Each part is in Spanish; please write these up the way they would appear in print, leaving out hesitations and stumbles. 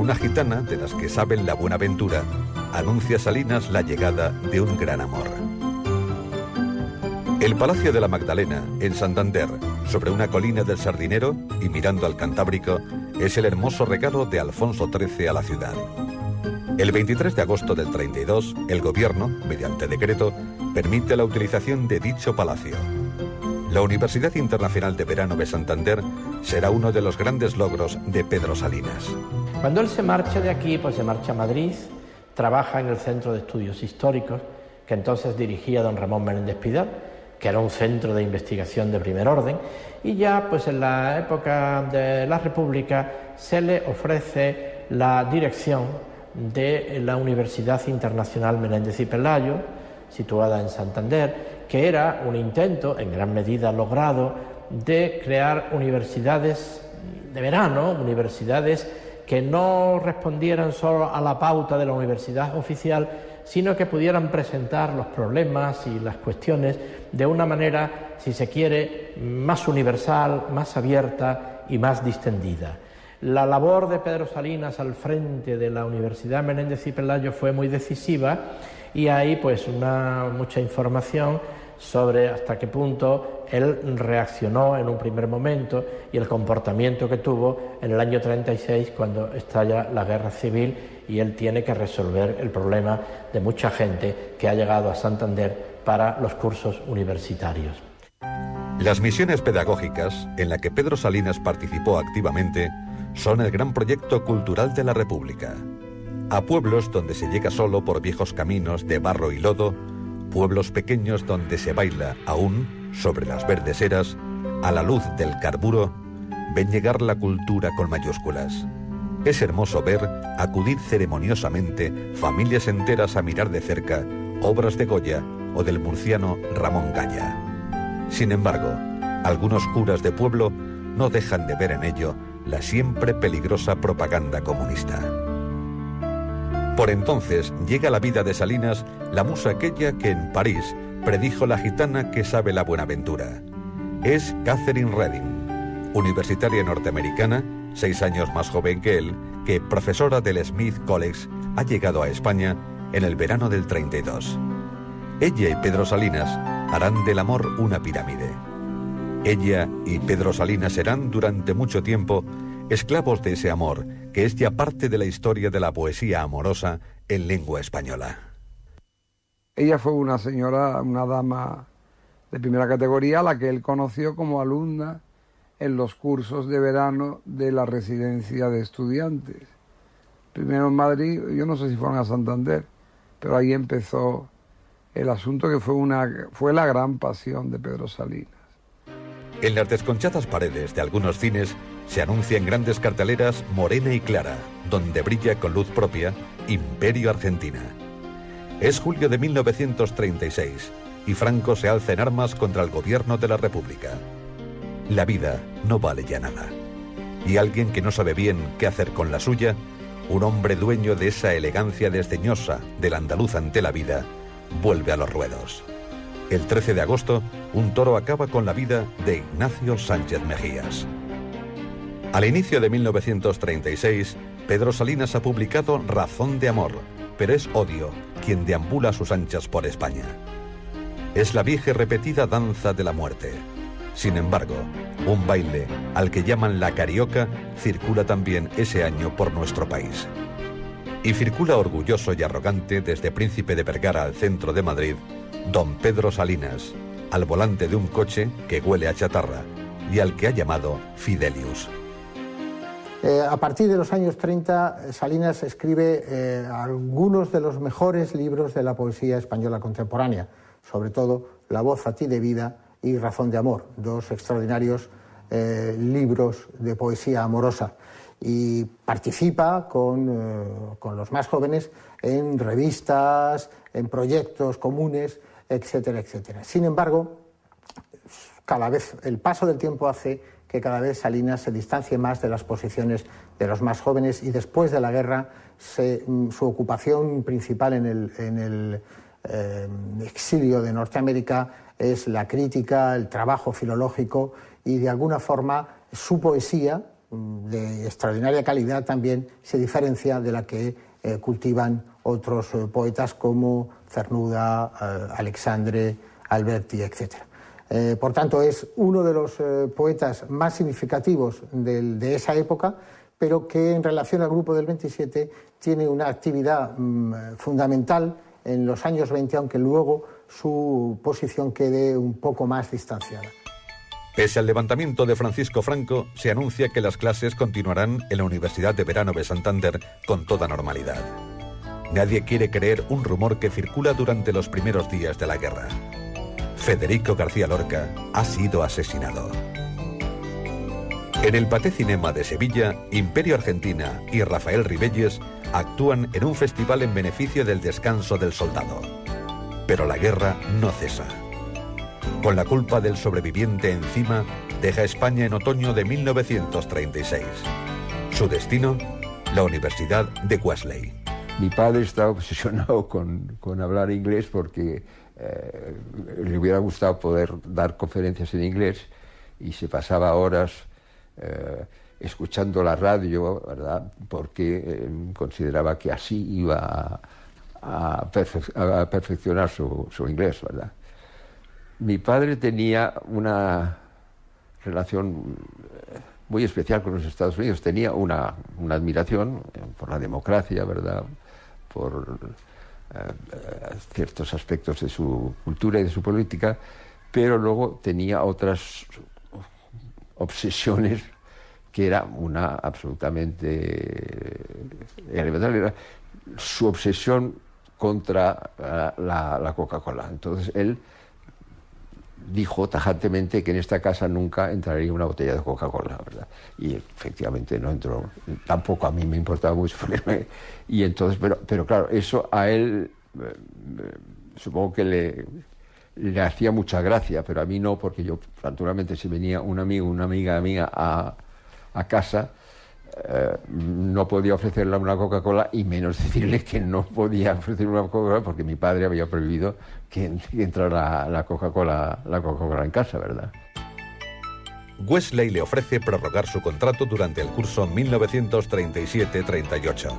Una gitana, de las que saben la buena ventura, anuncia a Salinas la llegada de un gran amor. El Palacio de la Magdalena, en Santander, sobre una colina del Sardinero y mirando al Cantábrico, es el hermoso regalo de Alfonso XIII a la ciudad. El 23 de agosto del 32, el gobierno, mediante decreto, permite la utilización de dicho palacio. La Universidad Internacional de Verano de Santander será uno de los grandes logros de Pedro Salinas. Cuando él se marcha de aquí, pues se marcha a Madrid, trabaja en el Centro de Estudios Históricos, que entonces dirigía don Ramón Menéndez Pidal, que era un centro de investigación de primer orden, y ya pues en la época de la República se le ofrece la dirección de la Universidad Internacional Menéndez y Pelayo, situada en Santander, que era un intento, en gran medida logrado, de crear universidades de verano, universidades que no respondieran solo a la pauta de la universidad oficial, sino que pudieran presentar los problemas y las cuestiones de una manera, si se quiere, más universal, más abierta y más distendida. La labor de Pedro Salinas al frente de la Universidad Menéndez y Pelayo fue muy decisiva y hay pues mucha información sobre hasta qué punto él reaccionó en un primer momento y el comportamiento que tuvo en el año 36 cuando estalla la guerra civil y él tiene que resolver el problema de mucha gente que ha llegado a Santander para los cursos universitarios. Las misiones pedagógicas, en la que Pedro Salinas participó activamente, son el gran proyecto cultural de la República. A pueblos donde se llega solo por viejos caminos de barro y lodo, pueblos pequeños donde se baila aún, sobre las verdes eras, a la luz del carburo, ven llegar la cultura con mayúsculas. Es hermoso ver acudir ceremoniosamente familias enteras a mirar de cerca obras de Goya o del murciano Ramón Gaya. Sin embargo, algunos curas de pueblo no dejan de ver en ello la siempre peligrosa propaganda comunista. Por entonces llega a la vida de Salinas la musa aquella que en París predijo la gitana que sabe la buenaventura. Es Catherine Redding, universitaria norteamericana, 6 años más joven que él, que profesora del Smith College, ha llegado a España en el verano del 32. Ella y Pedro Salinas harán del amor una pirámide. Ella y Pedro Salinas serán durante mucho tiempo esclavos de ese amor, que es ya parte de la historia de la poesía amorosa en lengua española. Ella fue una señora, una dama de primera categoría, a la que él conoció como alumna en los cursos de verano de la residencia de estudiantes. Primero en Madrid, yo no sé si fueron a Santander, pero ahí empezó el asunto que fue la gran pasión de Pedro Salinas. En las desconchadas paredes de algunos cines se anuncia en grandes carteleras morena y clara, donde brilla con luz propia Imperio Argentina. Es julio de 1936 y Franco se alza en armas contra el gobierno de la República. La vida no vale ya nada. Y alguien que no sabe bien qué hacer con la suya, un hombre dueño de esa elegancia desdeñosa del andaluz ante la vida, vuelve a los ruedos. El 13 de agosto, un toro acaba con la vida de Ignacio Sánchez Mejías. Al inicio de 1936, Pedro Salinas ha publicado Razón de amor, pero es odio quien deambula a sus anchas por España. Es la vieja y repetida danza de la muerte. Sin embargo, un baile al que llaman la carioca circula también ese año por nuestro país. Y circula orgulloso y arrogante desde Príncipe de Vergara al centro de Madrid, don Pedro Salinas, al volante de un coche que huele a chatarra y al que ha llamado Fidelius. A partir de los años 30, Salinas escribe algunos de los mejores libros de la poesía española contemporánea, sobre todo La voz a ti de vida y Razón de amor, dos extraordinarios libros de poesía amorosa. Y participa con los más jóvenes en revistas, en proyectos comunes, etcétera, etcétera. Sin embargo, cada vez el paso del tiempo hace que cada vez Salinas se distancie más de las posiciones de los más jóvenes y después de la guerra su ocupación principal en el exilio de Norteamérica es la crítica, el trabajo filológico y de alguna forma su poesía de extraordinaria calidad también se diferencia de la que cultivan otros poetas como Cernuda, Alexandre, Alberti, etc. Por tanto, es uno de los poetas más significativos de esa época, pero que en relación al grupo del 27 tiene una actividad fundamental en los años 20, aunque luego su posición quede un poco más distanciada. Pese al levantamiento de Francisco Franco, se anuncia que las clases continuarán en la Universidad de Verano de Santander con toda normalidad. Nadie quiere creer un rumor que circula durante los primeros días de la guerra. Federico García Lorca ha sido asesinado. En el Pathé Cinema de Sevilla, Imperio Argentina y Rafael Ribelles actúan en un festival en beneficio del descanso del soldado. Pero la guerra no cesa. Con la culpa del sobreviviente encima, deja España en otoño de 1936. Su destino, la Universidad de Wesley. Mi padre estaba obsesionado con hablar inglés porque le hubiera gustado poder dar conferencias en inglés y se pasaba horas escuchando la radio, ¿verdad? Porque consideraba que así iba a perfeccionar su inglés, ¿verdad? Mi padre tenía una relación muy especial con los Estados Unidos, tenía una admiración por la democracia, ¿verdad? Por ciertos aspectos de su cultura y de su política, pero luego tenía otras obsesiones que era una absolutamente elemental, era su obsesión contra la Coca-Cola. Entonces él dijo tajantemente que en esta casa nunca entraría una botella de Coca-Cola, ¿verdad? Y efectivamente no entró. Tampoco a mí me importaba mucho ponerme. Y entonces, pero claro, eso a él supongo que le hacía mucha gracia, pero a mí no, porque yo, naturalmente, si venía un amigo, una amiga a casa, no podía ofrecerle una Coca-Cola y menos decirle que no podía ofrecerle una Coca-Cola porque mi padre había prohibido que entrara la Coca-Cola en casa, ¿verdad? Wesley le ofrece prorrogar su contrato durante el curso 1937-38.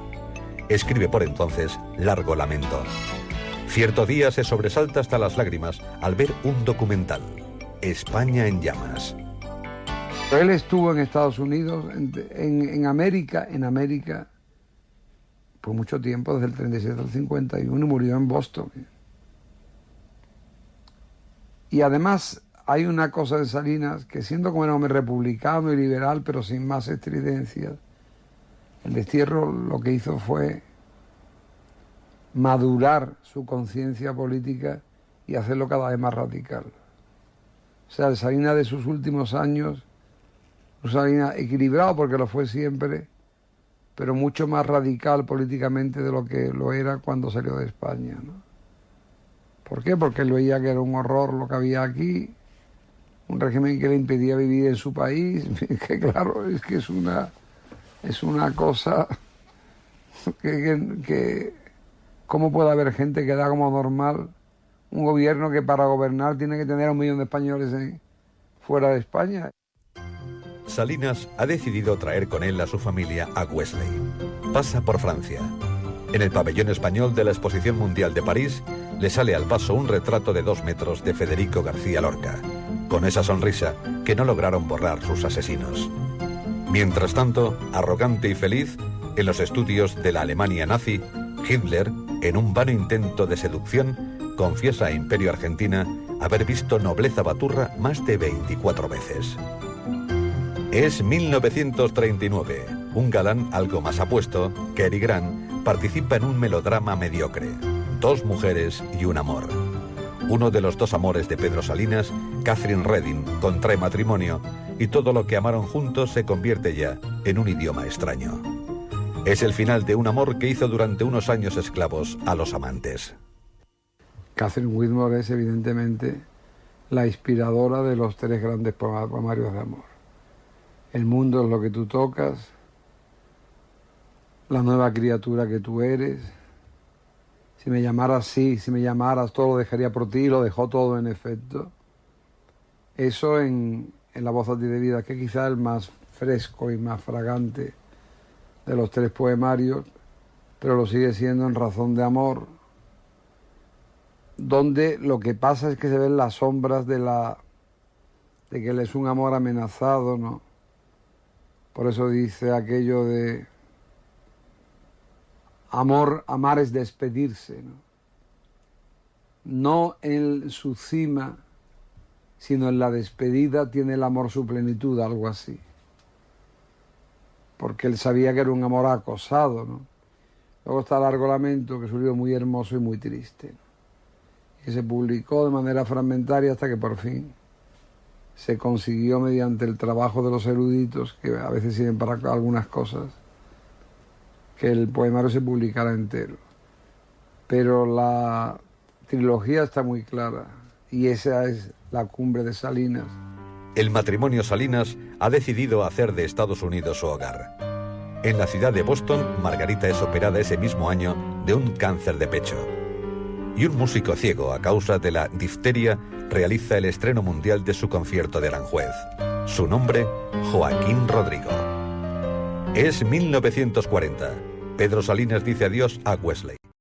Escribe por entonces Largo Lamento. Cierto día se sobresalta hasta las lágrimas al ver un documental, España en llamas. Él estuvo en Estados Unidos, en América, por mucho tiempo, desde el 37 al 51, y murió en Boston. Y además hay una cosa de Salinas, que siendo como un hombre republicano y liberal, pero sin más estridencias, el destierro lo que hizo fue madurar su conciencia política y hacerlo cada vez más radical. O sea, el Salinas de sus últimos años, un Salinas equilibrado porque lo fue siempre, pero mucho más radical políticamente de lo que lo era cuando salió de España, ¿no? ¿Por qué? Porque él veía que era un horror lo que había aquí, un régimen que le impedía vivir en su país, que claro, es que es una cosa que ¿cómo puede haber gente que da como normal un gobierno que para gobernar tiene que tener a 1 millón de españoles fuera de España? Salinas ha decidido traer con él a su familia a Wesley. Pasa por Francia. En el pabellón español de la Exposición Mundial de París le sale al paso un retrato de 2 metros de Federico García Lorca, con esa sonrisa que no lograron borrar sus asesinos. Mientras tanto, arrogante y feliz, en los estudios de la Alemania nazi, Hitler, en un vano intento de seducción, confiesa a Imperio Argentina haber visto Nobleza Baturra más de 24 veces. Es 1939. Un galán algo más apuesto, Cary Grant, participa en un melodrama mediocre. 2 mujeres y un amor. Uno de los 2 amores de Pedro Salinas, Catherine Redding, contrae matrimonio y todo lo que amaron juntos se convierte ya en un idioma extraño. Es el final de un amor que hizo durante unos años esclavos a los amantes. Catherine Whitmore es evidentemente la inspiradora de los 3 grandes poemarios de amor. El mundo es lo que tú tocas, la nueva criatura que tú eres. Si me llamaras, sí, si me llamaras, todo lo dejaría por ti, lo dejó todo en efecto. Eso en La voz a ti de vida, que quizá el más fresco y más fragante de los 3 poemarios, pero lo sigue siendo en Razón de amor, donde lo que pasa es que se ven las sombras de que él es un amor amenazado, ¿no? Por eso dice aquello de amar es despedirse, ¿no? No en su cima, sino en la despedida tiene el amor su plenitud, algo así. Porque él sabía que era un amor acosado, ¿no? Luego está Largo Lamento, que es un libro muy hermoso y muy triste, ¿no? Que se publicó de manera fragmentaria hasta que por fin se consiguió, mediante el trabajo de los eruditos, que a veces sirven para algunas cosas, que el poemario se publicara entero. Pero la trilogía está muy clara, y esa es la cumbre de Salinas. El matrimonio Salinas ha decidido hacer de Estados Unidos su hogar. En la ciudad de Boston, Margarita es operada ese mismo año de un cáncer de pecho. Y un músico ciego, a causa de la difteria, realiza el estreno mundial de su concierto de Aranjuez. Su nombre, Joaquín Rodrigo. Es 1940. Pedro Salinas dice adiós a Wesley.